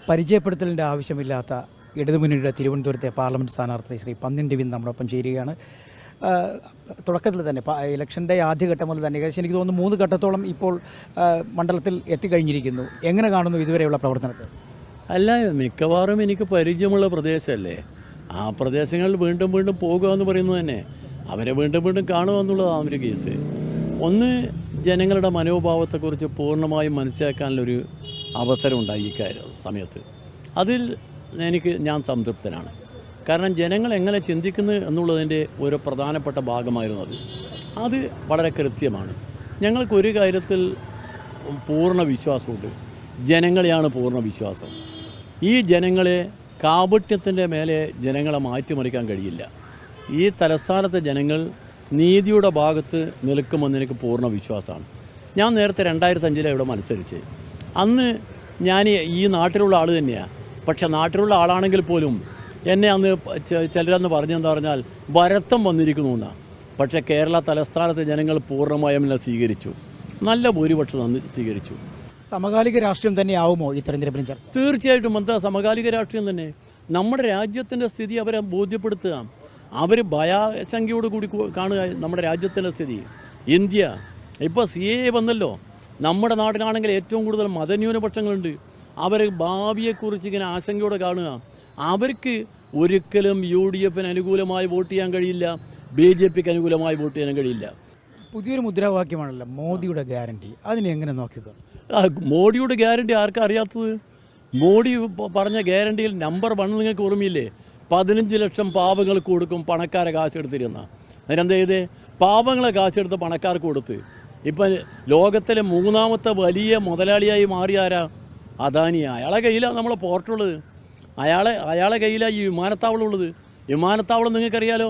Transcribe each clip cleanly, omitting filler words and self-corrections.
പരിചയപ്പെടുത്തലിൻ്റെ ആവശ്യമില്ലാത്ത ഇടതുമുന്നണിയുടെ തിരുവനന്തപുരത്തെ പാർലമെൻറ്റ് സ്ഥാനാർത്ഥി ശ്രീ പന്ന്യൻ രവീന്ദ്രൻ നമ്മളൊപ്പം ചേരുകയാണ്. തുടക്കത്തിൽ തന്നെ ഇലക്ഷൻ്റെ ആദ്യഘട്ടം മുതൽ തന്നെ ഏകദേശം എനിക്ക് തോന്നുന്നു 3 ഘട്ടത്തോളം ഇപ്പോൾ മണ്ഡലത്തിൽ എത്തിക്കഴിഞ്ഞിരിക്കുന്നു. എങ്ങനെ കാണുന്നു ഇതുവരെയുള്ള പ്രവർത്തനത്തെ? അല്ല, മിക്കവാറും എനിക്ക് പരിചയമുള്ള പ്രദേശമല്ലേ. ആ പ്രദേശങ്ങളിൽ വീണ്ടും വീണ്ടും പോകുക എന്ന് പറയുന്നത് തന്നെ അവരെ വീണ്ടും വീണ്ടും കാണുക എന്നുള്ളതാണ് ഒരു കേസ്. ഒന്ന്, ജനങ്ങളുടെ മനോഭാവത്തെക്കുറിച്ച് പൂർണ്ണമായും മനസ്സിലാക്കാനുള്ളൊരു അവസരം ഉണ്ടായി ഈ സമയത്ത്. അതിൽ ഞാൻ സംതൃപ്തനാണ്. കാരണം ജനങ്ങൾ എങ്ങനെ ചിന്തിക്കുന്നു എന്നുള്ളതിൻ്റെ ഒരു പ്രധാനപ്പെട്ട ഭാഗമായിരുന്നു അത് വളരെ കൃത്യമാണ്. ഞങ്ങൾക്കൊരു കാര്യത്തിൽ പൂർണ്ണ വിശ്വാസമുണ്ട്. ജനങ്ങളെയാണ് പൂർണ്ണ വിശ്വാസം. ഈ ജനങ്ങളെ കാപട്യത്തിൻ്റെ മേലെ ജനങ്ങളെ മാറ്റിമറിക്കാൻ കഴിയില്ല. ഈ തലസ്ഥാനത്തെ ജനങ്ങൾ നീതിയുടെ ഭാഗത്ത് നിൽക്കുമെന്ന് എനിക്ക് പൂർണ്ണ വിശ്വാസമാണ്. ഞാൻ നേരത്തെ 2005 ഇവിടെ മത്സരിച്ച് അന്ന് ഞാൻ ഈ നാട്ടിലുള്ള ആൾ തന്നെയാണ്. പക്ഷെ നാട്ടിലുള്ള ആളാണെങ്കിൽ പോലും എന്നെ അന്ന് ചിലരെന്ന് പറഞ്ഞെന്ന് പറഞ്ഞാൽ വരത്തം വന്നിരിക്കുന്നു എന്നാണ്. പക്ഷേ കേരള തലസ്ഥാനത്തെ ജനങ്ങൾ പൂർണ്ണമായും എന്നെ സ്വീകരിച്ചു. നല്ല ഭൂരിപക്ഷം സ്വീകരിച്ചു. സമകാലിക രാഷ്ട്രീയം തന്നെ ആവുമോ ഈ തെരഞ്ഞെടുപ്പിന് ചർച്ച? തീർച്ചയായിട്ടും. എന്താ സമകാലിക രാഷ്ട്രീയം തന്നെ. നമ്മുടെ രാജ്യത്തിൻ്റെ സ്ഥിതി അവരെ ബോധ്യപ്പെടുത്തുക. അവർ ഭയാശങ്കയോട് കൂടി കാണുക നമ്മുടെ രാജ്യത്തിൻ്റെ സ്ഥിതി. ഇന്ത്യ ഇപ്പോൾ CAA വന്നല്ലോ. നമ്മുടെ നാട്ടിലാണെങ്കിൽ ഏറ്റവും കൂടുതൽ മതന്യൂനപക്ഷങ്ങളുണ്ട്. അവർ ഭാവിയെക്കുറിച്ച് ഇങ്ങനെ ആശങ്കയോടെ കാണുക. അവർക്ക് ഒരിക്കലും UDFന് അനുകൂലമായി വോട്ട് ചെയ്യാൻ കഴിയില്ല, BJPക്ക് അനുകൂലമായി വോട്ട് ചെയ്യാൻ കഴിയില്ല. പുതിയൊരു മുദ്രാവാക്യമാണല്ലോ മോദിയുടെ ഗ്യാരണ്ടി. അതിനെ എങ്ങനെ നോക്കുക? മോഡിയുടെ ഗ്യാരണ്ടി ആർക്കും അറിയാത്തത്? മോഡി പറഞ്ഞ ഗ്യാരണ്ടിയിൽ നമ്പർ 1 നിങ്ങൾക്ക് ഓർമ്മയില്ലേ? 15 ലക്ഷം പാവങ്ങൾക്ക് കൊടുക്കും, പണക്കാരെ കാശെടുത്തിരുന്ന. അതിനെന്താ ചെയ്തേ? പാവങ്ങളെ കാശെടുത്ത് പണക്കാർക്ക് കൊടുത്ത്. ഇപ്പം ലോകത്തിലെ 3ാമത്തെ വലിയ മുതലാളിയായി മാറിയാരാ? അദാനിയ. അയാളെ കയ്യിലാണ് നമ്മളെ പോർട്ടുള്ളത്. അയാളെ കയ്യിലാണ് ഈ വിമാനത്താവളം ഉള്ളത്. വിമാനത്താവളം നിങ്ങൾക്കറിയാലോ.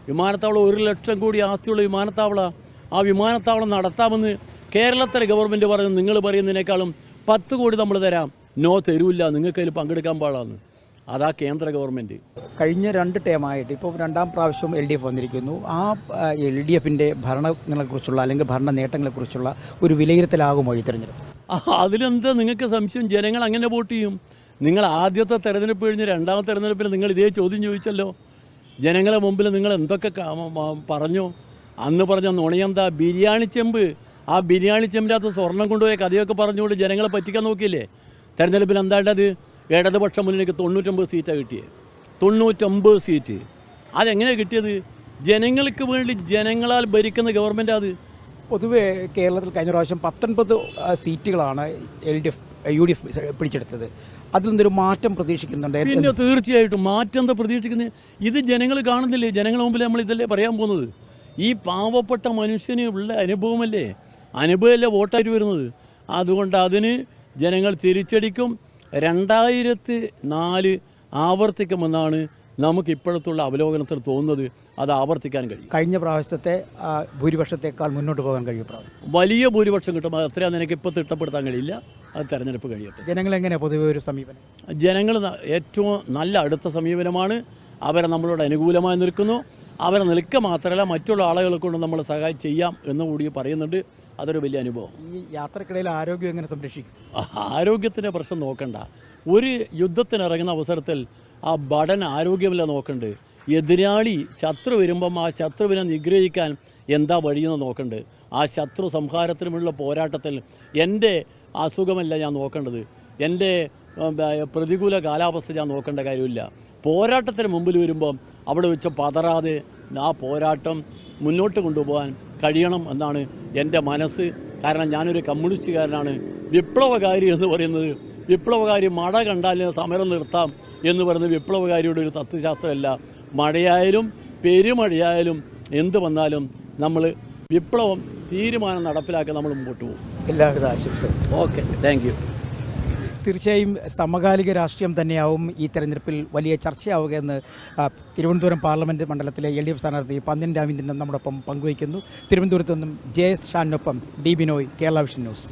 വിമാനത്താവളം 1 ലക്ഷം കോടി ആസ്തിയുള്ള വിമാനത്താവളമാണ്. ആ വിമാനത്താവളം നടത്താമെന്ന് കേരളത്തിലെ ഗവൺമെൻറ് പറഞ്ഞു. നിങ്ങൾ പറയുന്നതിനേക്കാളും 10 കോടി നമ്മൾ തരാം. നോ, തരൂല്ല, നിങ്ങൾക്കതിൽ പങ്കെടുക്കാൻ പാടാന്ന്. അതാ കേന്ദ്ര ഗവൺമെൻറ്. കഴിഞ്ഞ 2 ടേമായിട്ട് ഇപ്പോൾ 2ാം പ്രാവശ്യവും LDF വന്നിരിക്കുന്നു. ആ LDFിൻ്റെ ഭരണങ്ങളെക്കുറിച്ചുള്ള അല്ലെങ്കിൽ ഭരണ നേട്ടങ്ങളെക്കുറിച്ചുള്ള ഒരു വിലയിരുത്തലാകുമോ ഈ തെരഞ്ഞെടുപ്പ്? അതിലെന്താ നിങ്ങൾക്ക് സംശയം? ജനങ്ങൾ അങ്ങനെ വോട്ട് ചെയ്യും. നിങ്ങൾ ആദ്യത്തെ തെരഞ്ഞെടുപ്പ് കഴിഞ്ഞ് 2ാമത്തെ തെരഞ്ഞെടുപ്പിൽ നിങ്ങൾ ഇതേ ചോദ്യം ചോദിച്ചല്ലോ. ജനങ്ങളെ മുമ്പിൽ നിങ്ങൾ എന്തൊക്കെ പറഞ്ഞു? അന്ന് പറഞ്ഞ നുണയെന്താ? ബിരിയാണി ചെമ്പ്. ആ ബിരിയാണി ചെമ്പിനകത്ത് സ്വർണം കൊണ്ടുപോയ കഥയൊക്കെ പറഞ്ഞുകൊണ്ട് ജനങ്ങളെ പറ്റിക്കാൻ നോക്കിയില്ലേ? തെരഞ്ഞെടുപ്പിൽ എന്താണ്ടത്? ഇടതുപക്ഷ മുന്നണിക്ക് 99 സീറ്റാണ് കിട്ടിയത്. 99 സീറ്റ്. അതെങ്ങനെയാണ് കിട്ടിയത്? ജനങ്ങൾക്ക് വേണ്ടി ജനങ്ങളാൽ ഭരിക്കുന്ന ഗവൺമെൻറ്. അത് പൊതുവേ കേരളത്തിൽ കഴിഞ്ഞ പ്രാവശ്യം 19 സീറ്റുകളാണ് UDF പിടിച്ചെടുത്തത്. അതിൽ നിന്നൊരു മാറ്റം പ്രതീക്ഷിക്കുന്നുണ്ട്. പിന്നെ തീർച്ചയായിട്ടും മാറ്റം എന്താ പ്രതീക്ഷിക്കുന്നത്? ഇത് ജനങ്ങൾ കാണുന്നില്ലേ? ജനങ്ങളുടെ മുമ്പിൽ നമ്മൾ ഇതല്ലേ പറയാൻ പോകുന്നത്? ഈ പാവപ്പെട്ട മനുഷ്യന് ഉള്ള അനുഭവമല്ലേ വോട്ടായിട്ട് വരുന്നത്. അതുകൊണ്ട് അതിന് ജനങ്ങൾ തിരിച്ചടിക്കും. 2004 ആവർത്തിക്കുമെന്നാണ് നമുക്ക് ഇപ്പോഴത്തുള്ള അവലോകനത്തിൽ തോന്നുന്നത്. അത് ആവർത്തിക്കാൻ കഴിയും. കഴിഞ്ഞ പ്രാവശ്യത്തെ ഭൂരിപക്ഷത്തേക്കാൾ മുന്നോട്ട് പോകാൻ കഴിയും. വലിയ ഭൂരിപക്ഷം കിട്ടും. അത്രയും എനിക്ക് ഇപ്പോൾ തിട്ടപ്പെടുത്താൻ കഴിയില്ല. അത് തെരഞ്ഞെടുപ്പ് കഴിയട്ടെ. ജനങ്ങളെങ്ങനെയാണ് പൊതുവെ ഒരു സമീപനം? ജനങ്ങൾ ഏറ്റവും നല്ല അടുത്ത സമീപനമാണ്. അവരെ നമ്മളോട് അനുകൂലമായി നിൽക്കുന്നു. അവരെ നിൽക്കുക മാത്രമല്ല, മറ്റുള്ള ആളുകളെ കൊണ്ട് നമ്മൾ സഹായം ചെയ്യാം എന്നുകൂടി പറയുന്നുണ്ട്. അതൊരു വലിയ അനുഭവം. ഈ യാത്രക്കിടയിൽ ആരോഗ്യം എങ്ങനെ സംരക്ഷിക്കും? ആരോഗ്യത്തിൻ്റെ പ്രശ്നം നോക്കണ്ട. ഒരു യുദ്ധത്തിനിറങ്ങുന്ന അവസരത്തിൽ ആ ബടൻ ആരോഗ്യമില്ല നോക്കണ്ട്. എതിരാളി ശത്രു വരുമ്പം ആ ശത്രുവിനെ നിഗ്രഹിക്കാൻ എന്താ വഴിയെന്ന് നോക്കണ്ട്. ആ ശത്രു സംഹാരത്തിനുമുള്ള പോരാട്ടത്തിൽ എൻ്റെ അസുഖമല്ല ഞാൻ നോക്കേണ്ടത്. എൻ്റെ പ്രതികൂല കാലാവസ്ഥ ഞാൻ നോക്കേണ്ട കാര്യമില്ല. പോരാട്ടത്തിന് മുമ്പിൽ വരുമ്പം അവിടെ വെച്ച് പതറാതെ ആ പോരാട്ടം മുന്നോട്ട് കൊണ്ടുപോകാൻ കഴിയണം എന്നാണ് എൻ്റെ മനസ്സ്. കാരണം ഞാനൊരു കമ്മ്യൂണിസ്റ്റുകാരനാണ്. വിപ്ലവകാരി എന്ന് പറയുന്നത്, വിപ്ലവകാരി മഴ കണ്ടാൽ സമരം നിർത്താം എന്ന് പറയുന്നത് വിപ്ലവകാരിയുടെ ഒരു തത്വശാസ്ത്രമല്ല. മഴയായാലും പെരുമഴയായാലും എന്ത് വന്നാലും നമ്മൾ വിപ്ലവം തീരുമാനം നടപ്പിലാക്കി നമ്മൾ മുമ്പോട്ട് പോകും. എല്ലാവിധ ആശംസകളും. Okay, thank you. തീർച്ചയായും സമകാലിക രാഷ്ട്രീയം തന്നെയാവും ഈ തെരഞ്ഞെടുപ്പിൽ വലിയ ചർച്ചയാവുകയെന്ന് തിരുവനന്തപുരം പാർലമെൻറ്റ് മണ്ഡലത്തിലെ LDF സ്ഥാനാർത്ഥി പന്ന്യൻ രവീന്ദ്രൻ നമ്മോടൊപ്പം പങ്കുവയ്ക്കുന്നു. തിരുവനന്തപുരത്തു നിന്നും JS ഷാനിനൊപ്പം D Binoy, Kerala vision news.